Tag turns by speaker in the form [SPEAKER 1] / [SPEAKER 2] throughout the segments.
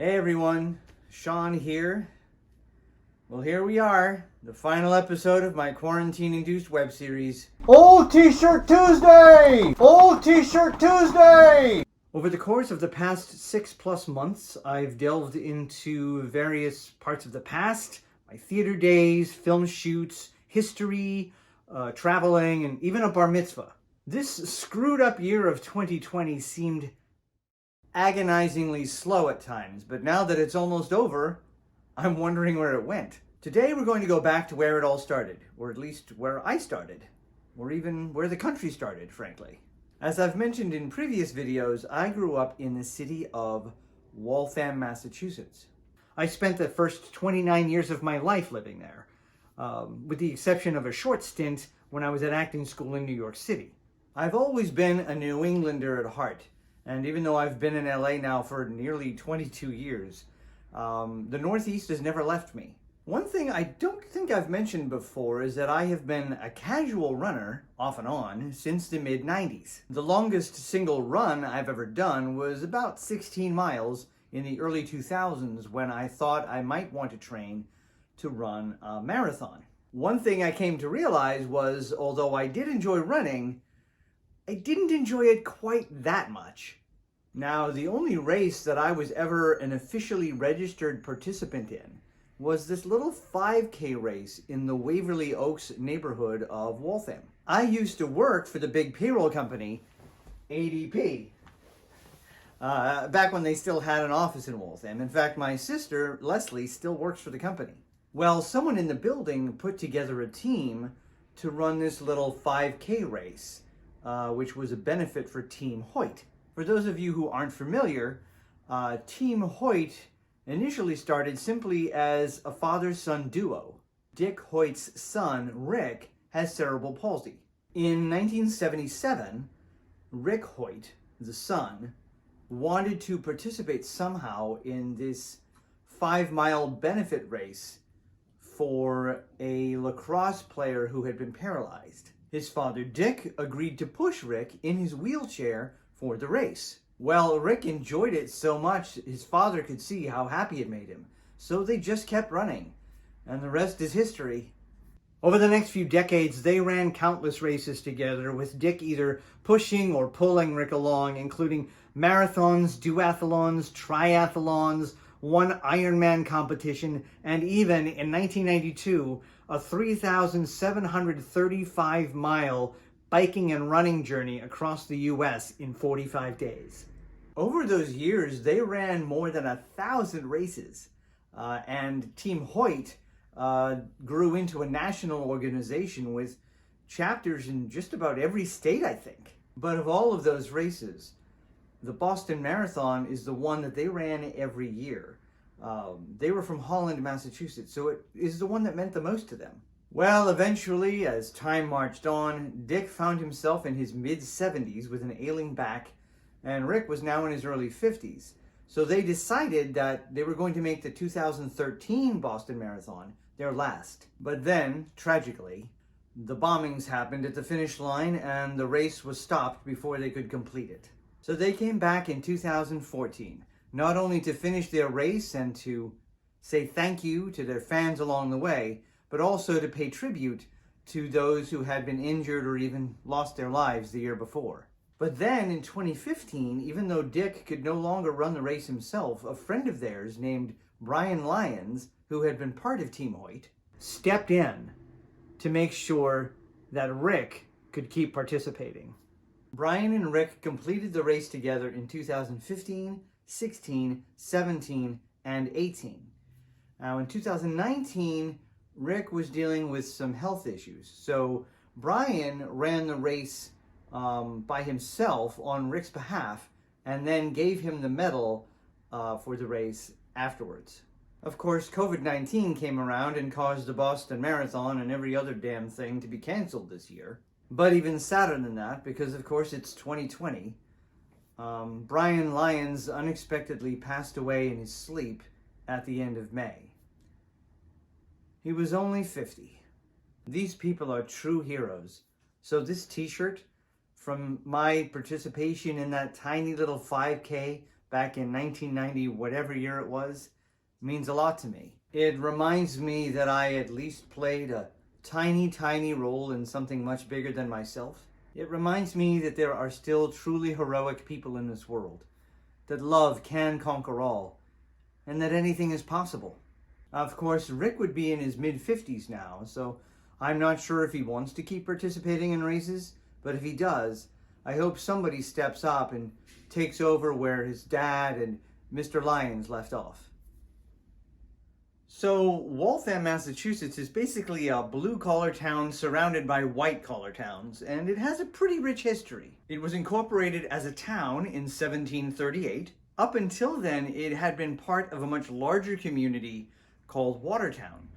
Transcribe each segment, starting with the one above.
[SPEAKER 1] Hey everyone, Sean here. Well, here we are, the final episode of my quarantine-induced web series, Old T-Shirt Tuesday! Old T-Shirt Tuesday! Over the course of the past 6+ months, I've delved into various parts of the past, my theater days, film shoots, history, traveling, and even a bar mitzvah. This screwed up year of 2020 seemed agonizingly slow at times, but now that it's almost over, I'm wondering where it went. Today we're going to go back to where it all started, or at least where I started, or even where the country started, frankly. As I've mentioned in previous videos, I grew up in the city of Waltham, Massachusetts. I spent the first 29 years of my life living there, with the exception of a short stint when I was at acting school in New York City. I've always been a New Englander at heart. And even though I've been in LA now for nearly 22 years, the Northeast has never left me. One thing I don't think I've mentioned before is that I have been a casual runner, off and on, since the mid-90s. The longest single run I've ever done was about 16 miles in the early 2000s when I thought I might want to train to run a marathon. One thing I came to realize was, although I did enjoy running, I didn't enjoy it quite that much. Now, the only race that I was ever an officially registered participant in was this little 5K race in the Waverly Oaks neighborhood of Waltham. I used to work for the big payroll company, ADP, back when they still had an office in Waltham. In fact, my sister, Leslie, still works for the company. Well, someone in the building put together a team to run this little 5K race, which was a benefit for Team Hoyt. For those of you who aren't familiar, Team Hoyt initially started simply as a father-son duo. Dick Hoyt's son, Rick, has cerebral palsy. In 1977, Rick Hoyt, the son, wanted to participate somehow in this 5-mile benefit race for a lacrosse player who had been paralyzed. His father, Dick, agreed to push Rick in his wheelchair for the race. Well, Rick enjoyed it so much his father could see how happy it made him, so they just kept running, and the rest is history. Over the next few decades, they ran countless races together, with Dick either pushing or pulling Rick along, including marathons, duathlons, triathlons, one Ironman competition, and even, in 1992, a 3,735-mile biking and running journey across the U.S. in 45 days. Over those years, they ran more than 1,000 races, and Team Hoyt grew into a national organization with chapters in just about every state, I think. But of all of those races, the Boston Marathon is the one that they ran every year. They were from Holland, Massachusetts, so it is the one that meant the most to them. Well, eventually, as time marched on, Dick found himself in his mid-70s with an ailing back, and Rick was now in his early 50s. So they decided that they were going to make the 2013 Boston Marathon their last. But then, tragically, the bombings happened at the finish line and the race was stopped before they could complete it. So they came back in 2014, not only to finish their race and to say thank you to their fans along the way, but also to pay tribute to those who had been injured or even lost their lives the year before. But then in 2015, even though Dick could no longer run the race himself, a friend of theirs named Brian Lyons, who had been part of Team Hoyt, stepped in to make sure that Rick could keep participating. Brian and Rick completed the race together in 2015, 16, 17, and 18. Now in 2019, Rick was dealing with some health issues, so Brian ran the race by himself on Rick's behalf and then gave him the medal for the race afterwards. Of course, COVID-19 came around and caused the Boston Marathon and every other damn thing to be canceled this year. But even sadder than that, because of course it's 2020, Brian Lyons unexpectedly passed away in his sleep at the end of May. He was only 50. These people are true heroes. So this t-shirt, from my participation in that tiny little 5K back in 1990, whatever year it was, means a lot to me. It reminds me that I at least played a tiny, tiny role in something much bigger than myself. It reminds me that there are still truly heroic people in this world, that love can conquer all, and that anything is possible. Of course, Rick would be in his mid-50s now, so I'm not sure if he wants to keep participating in races, but if he does, I hope somebody steps up and takes over where his dad and Mr. Lyons left off. So Waltham, Massachusetts is basically a blue-collar town surrounded by white-collar towns, and it has a pretty rich history. It was incorporated as a town in 1738. Up until then, it had been part of a much larger community called Watertown,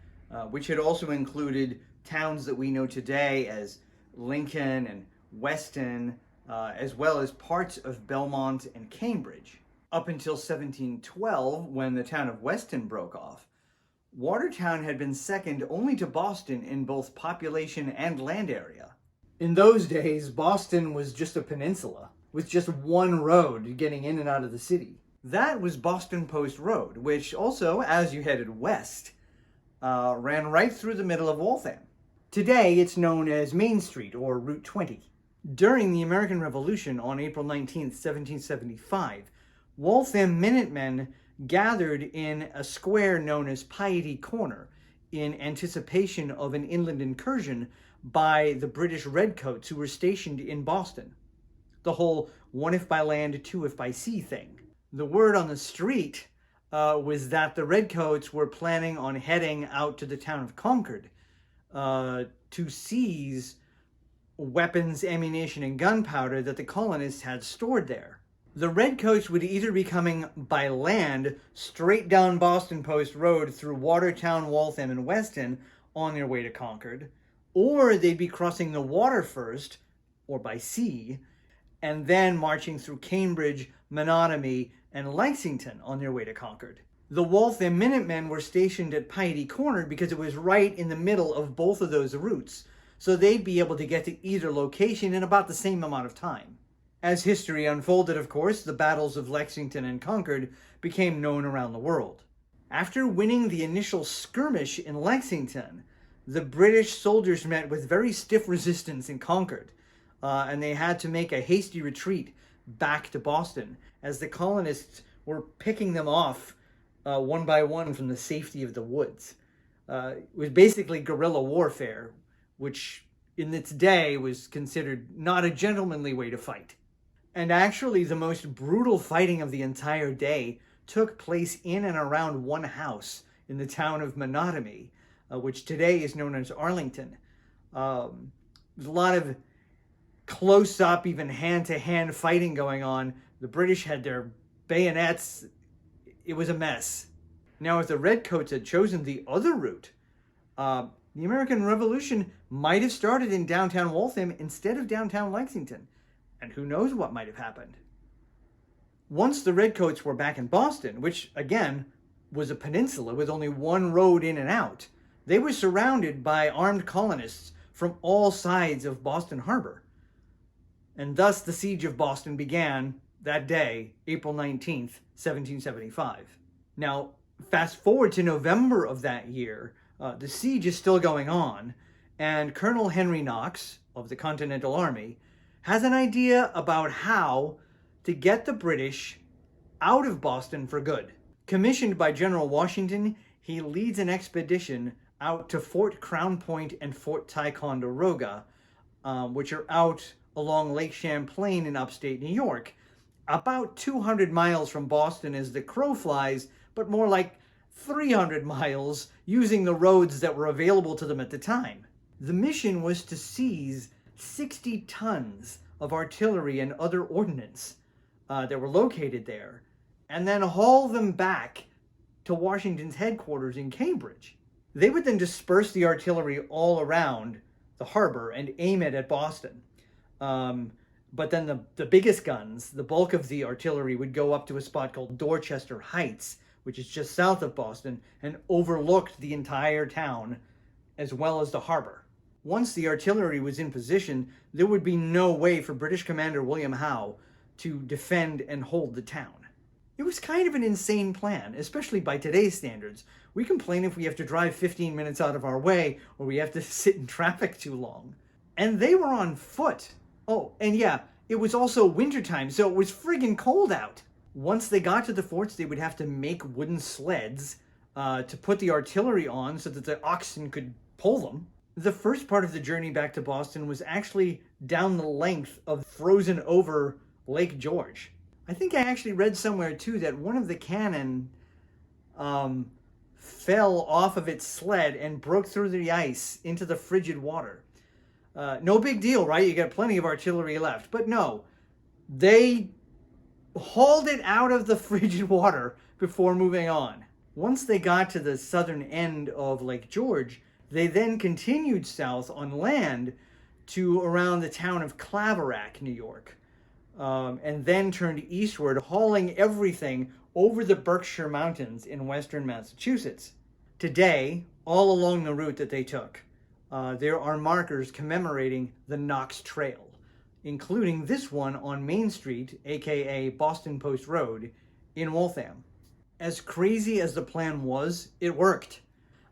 [SPEAKER 1] which had also included towns that we know today as Lincoln and Weston, as well as parts of Belmont and Cambridge. Up until 1712, when the town of Weston broke off, Watertown had been second only to Boston in both population and land area. In those days, Boston was just a peninsula, with just one road getting in and out of the city. That was Boston Post Road, which also, as you headed west, ran right through the middle of Waltham. Today, it's known as Main Street, or Route 20. During the American Revolution on April 19, 1775, Waltham Minutemen gathered in a square known as Piety Corner in anticipation of an inland incursion by the British Redcoats who were stationed in Boston. The whole one if by land, two if by sea thing. The word on the street was that the Redcoats were planning on heading out to the town of Concord to seize weapons, ammunition, and gunpowder that the colonists had stored there. The Redcoats would either be coming by land straight down Boston Post Road through Watertown, Waltham, and Weston on their way to Concord, or they'd be crossing the water first, or by sea, and then marching through Cambridge, Menotomy, and Lexington on their way to Concord. The Waltham Minutemen were stationed at Piety Corner because it was right in the middle of both of those routes, so they'd be able to get to either location in about the same amount of time. As history unfolded, of course, the battles of Lexington and Concord became known around the world. After winning the initial skirmish in Lexington, the British soldiers met with very stiff resistance in Concord, and they had to make a hasty retreat back to Boston as the colonists were picking them off one by one from the safety of the woods. It was basically guerrilla warfare, which in its day was considered not a gentlemanly way to fight. And actually, the most brutal fighting of the entire day took place in and around one house in the town of Menotomy, which today is known as Arlington. There's a lot of close-up, even hand-to-hand fighting going on. The British had their bayonets. It was a mess. Now, if the Redcoats had chosen the other route, the American Revolution might have started in downtown Waltham instead of downtown Lexington. And who knows what might have happened. Once the Redcoats were back in Boston, which, again, was a peninsula with only one road in and out, they were surrounded by armed colonists from all sides of Boston Harbor. And thus the siege of Boston began that day, April 19th, 1775. Now, fast forward to November of that year, the siege is still going on, and Colonel Henry Knox of the Continental Army has an idea about how to get the British out of Boston for good. Commissioned by General Washington, he leads an expedition out to Fort Crown Point and Fort Ticonderoga, which are out along Lake Champlain in upstate New York, about 200 miles from Boston as the crow flies, but more like 300 miles using the roads that were available to them at the time. The mission was to seize 60 tons of artillery and other ordnance that were located there, and then haul them back to Washington's headquarters in Cambridge. They would then disperse the artillery all around the harbor and aim it at Boston. But then the biggest guns, the bulk of the artillery, would go up to a spot called Dorchester Heights, which is just south of Boston, and overlooked the entire town as well as the harbor. Once the artillery was in position, there would be no way for British Commander William Howe to defend and hold the town. It was kind of an insane plan, especially by today's standards. We complain if we have to drive 15 minutes out of our way or we have to sit in traffic too long. And they were on foot. Oh, and yeah, it was also wintertime, so it was friggin' cold out. Once they got to the forts, they would have to make wooden sleds to put the artillery on so that the oxen could pull them. The first part of the journey back to Boston was actually down the length of frozen over Lake George. I think I actually read somewhere too that one of the cannon fell off of its sled and broke through the ice into the frigid water. No big deal, right? You got plenty of artillery left. But no, they hauled it out of the frigid water before moving on. Once they got to the southern end of Lake George, they then continued south on land to around the town of Claverack, New York, and then turned eastward, hauling everything over the Berkshire Mountains in western Massachusetts. Today, all along the route that they took, there are markers commemorating the Knox Trail, including this one on Main Street, aka Boston Post Road, in Waltham. As crazy as the plan was, it worked.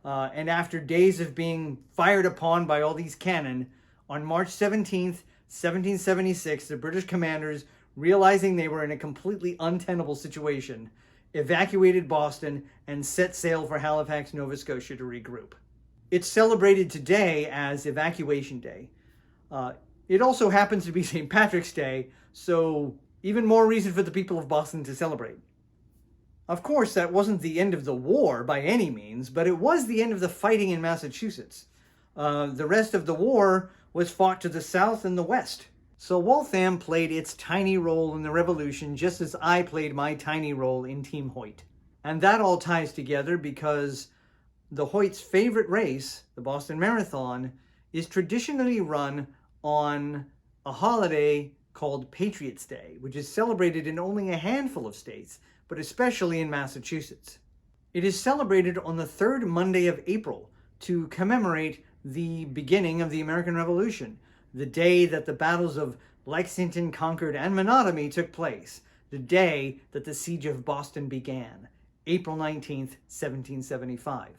[SPEAKER 1] And after days of being fired upon by all these cannon, on March 17th, 1776, the British commanders, realizing they were in a completely untenable situation, evacuated Boston and set sail for Halifax, Nova Scotia to regroup. It's celebrated today as Evacuation Day. It also happens to be St. Patrick's Day, so even more reason for the people of Boston to celebrate. Of course, that wasn't the end of the war by any means, but it was the end of the fighting in Massachusetts. The rest of the war was fought to the south and the west. So Waltham played its tiny role in the revolution just as I played my tiny role in Team Hoyt. And that all ties together because the Hoyt's favorite race, the Boston Marathon, is traditionally run on a holiday called Patriots' Day, which is celebrated in only a handful of states, but especially in Massachusetts. It is celebrated on the third Monday of April to commemorate the beginning of the American Revolution, the day that the battles of Lexington, Concord, and Menotomy took place, the day that the Siege of Boston began, April 19th, 1775.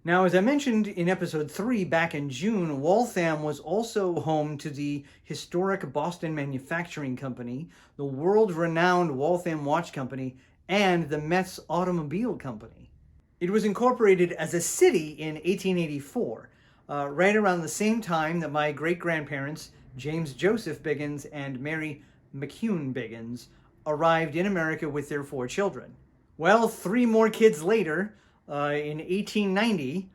[SPEAKER 1] Now, as I mentioned in episode 3 back in June, Waltham was also home to the historic Boston Manufacturing Company, the world-renowned Waltham Watch Company, and the Metz Automobile Company. It was incorporated as a city in 1884, right around the same time that my great-grandparents, James Joseph Biggins and Mary McCune Biggins, arrived in America with their 4 children. Well, 3 more kids later, in 1890,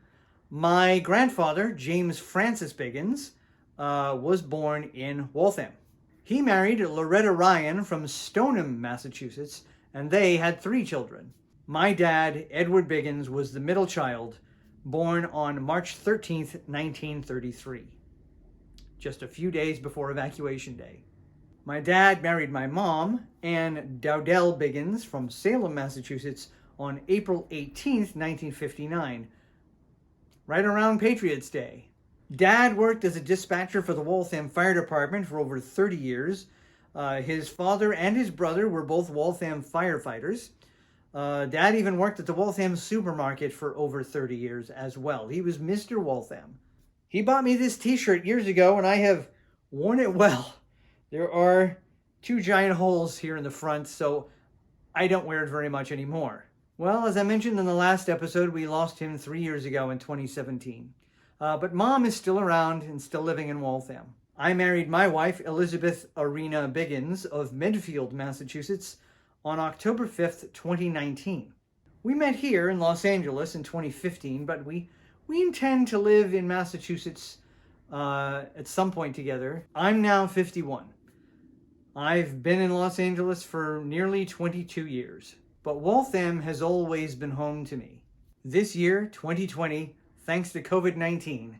[SPEAKER 1] my grandfather, James Francis Biggins, was born in Waltham. He married Loretta Ryan from Stoneham, Massachusetts, and they had 3 children. My dad, Edward Biggins, was the middle child, born on March 13th, 1933, just a few days before Evacuation Day. My dad married my mom, Ann Dowdell Biggins, from Salem, Massachusetts, on April 18th, 1959, right around Patriots' Day. Dad worked as a dispatcher for the Waltham Fire Department for over 30 years. His father and his brother were both Waltham firefighters. Dad even worked at the Waltham supermarket for over 30 years as well. He was Mr. Waltham. He bought me this t-shirt years ago, and I have worn it well. There are 2 giant holes here in the front, so I don't wear it very much anymore. Well, as I mentioned in the last episode, we lost him 3 years ago in 2017. But Mom is still around and still living in Waltham. I married my wife, Elizabeth Arena Biggins of Medfield, Massachusetts, on October 5th, 2019. We met here in Los Angeles in 2015, but we intend to live in Massachusetts at some point together. I'm now 51. I've been in Los Angeles for nearly 22 years. But Waltham has always been home to me. This year, 2020, thanks to COVID-19,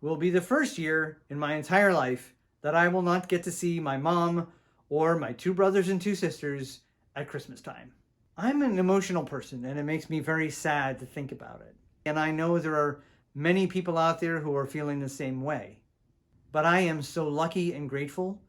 [SPEAKER 1] will be the first year in my entire life that I will not get to see my mom or my 2 brothers and 2 sisters at Christmas time. I'm an emotional person, and it makes me very sad to think about it. And I know there are many people out there who are feeling the same way. But I am so lucky and grateful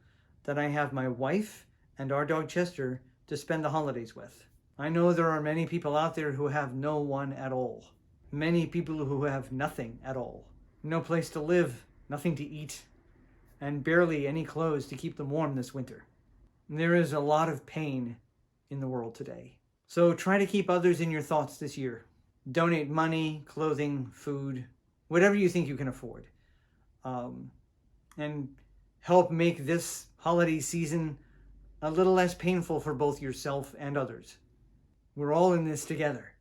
[SPEAKER 1] that I have my wife and our dog Chester to spend the holidays with. I know there are many people out there who have no one at all. Many people who have nothing at all. No place to live, nothing to eat, and barely any clothes to keep them warm this winter. There is a lot of pain in the world today. So try to keep others in your thoughts this year. Donate money, clothing, food, whatever you think you can afford. And help make this holiday season a little less painful for both yourself and others. We're all in this together.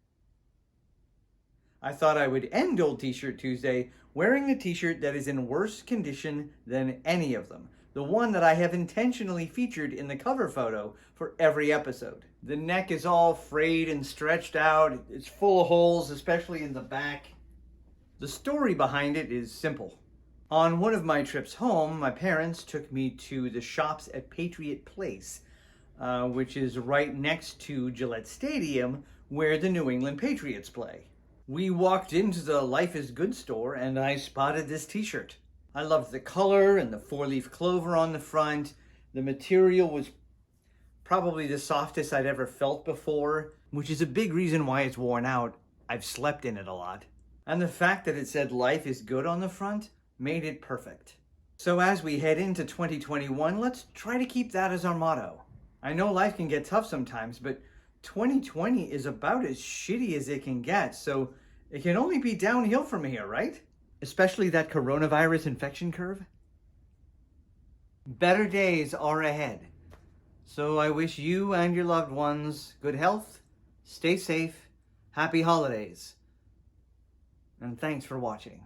[SPEAKER 1] I thought I would end Old T-Shirt Tuesday wearing a t-shirt that is in worse condition than any of them. The one that I have intentionally featured in the cover photo for every episode. The neck is all frayed and stretched out. It's full of holes, especially in the back. The story behind it is simple. On one of my trips home, my parents took me to the shops at Patriot Place, which is right next to Gillette Stadium, where the New England Patriots play. We walked into the Life is Good store and I spotted this t-shirt. I loved the color and the four-leaf clover on the front. The material was probably the softest I'd ever felt before, which is a big reason why it's worn out. I've slept in it a lot. And the fact that it said Life is Good on the front made it perfect. So as we head into 2021, let's try to keep that as our motto. I know life can get tough sometimes, but 2020 is about as shitty as it can get, so it can only be downhill from here, right? Especially that coronavirus infection curve. Better days are ahead. So I wish you and your loved ones good health, stay safe, happy holidays, and thanks for watching.